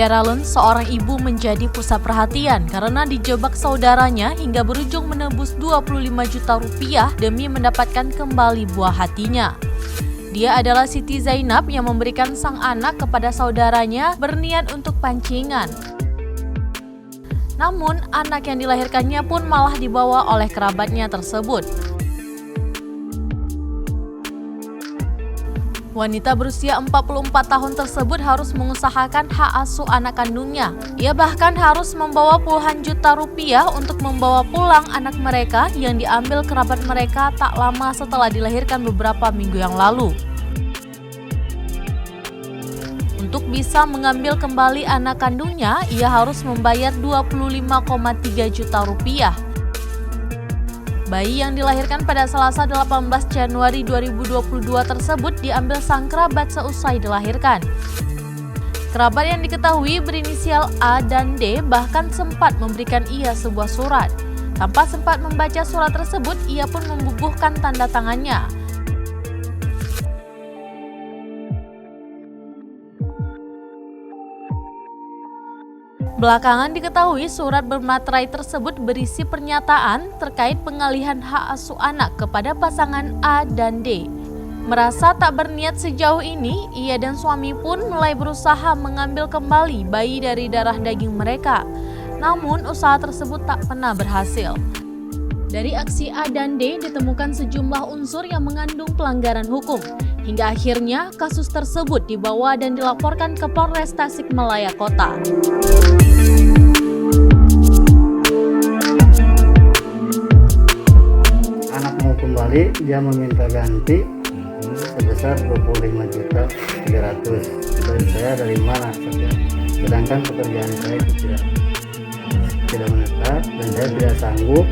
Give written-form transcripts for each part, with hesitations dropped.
Netherlands, seorang ibu menjadi pusat perhatian karena dijebak saudaranya hingga berujung menebus 25 juta rupiah demi mendapatkan kembali buah hatinya. Dia adalah Siti Zainab yang memberikan sang anak kepada saudaranya berniat untuk pancingan. Namun, anak yang dilahirkannya pun malah dibawa oleh kerabatnya tersebut. Wanita berusia 44 tahun tersebut harus mengusahakan hak asuh anak kandungnya. Ia bahkan harus membawa puluhan juta rupiah untuk membawa pulang anak mereka yang diambil kerabat mereka tak lama setelah dilahirkan beberapa minggu yang lalu. Untuk bisa mengambil kembali anak kandungnya, ia harus membayar 25,3 juta rupiah. Bayi yang dilahirkan pada Selasa 18 Januari 2022 tersebut diambil sang kerabat seusai dilahirkan. Kerabat yang diketahui berinisial A dan D bahkan sempat memberikan ia sebuah surat. Tanpa sempat membaca surat tersebut, ia pun membubuhkan tanda tangannya. Belakangan diketahui surat bermaterai tersebut berisi pernyataan terkait pengalihan hak asuh anak kepada pasangan A dan D. Merasa tak berniat sejauh ini, ia dan suami pun mulai berusaha mengambil kembali bayi dari darah daging mereka. Namun usaha tersebut tak pernah berhasil. Dari aksi A dan D ditemukan sejumlah unsur yang mengandung pelanggaran hukum. Hingga akhirnya kasus tersebut dibawa dan dilaporkan ke Polres Tasikmalaya Kota. Anak mau kembali, dia meminta ganti sebesar 25.300.000. Dari saya dari mana saja. Sedangkan pekerjaan saya itu tidak menetap dan saya tidak sanggup.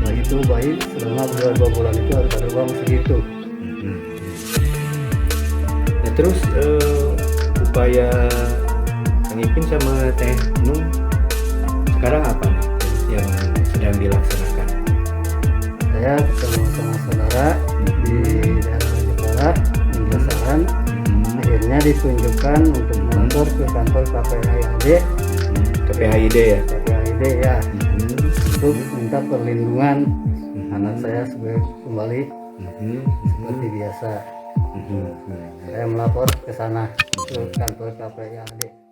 Itu bayi selama 2 bulan itu harus ada uang segitu. Nah terus upaya Kang Ipin sama Teh Nung sekarang apa nih yang sedang dilaksanakan? Saya ketemu sama saudara di daerah Jepara, di Besaran. Akhirnya ditunjukkan untuk melapor ke kantor KPHID. KPHID ya? KPHID ya. Untuk minta perlindungan anak saya sebagai kembali seperti biasa. Saya melapor ke sana ke kantor KPHID.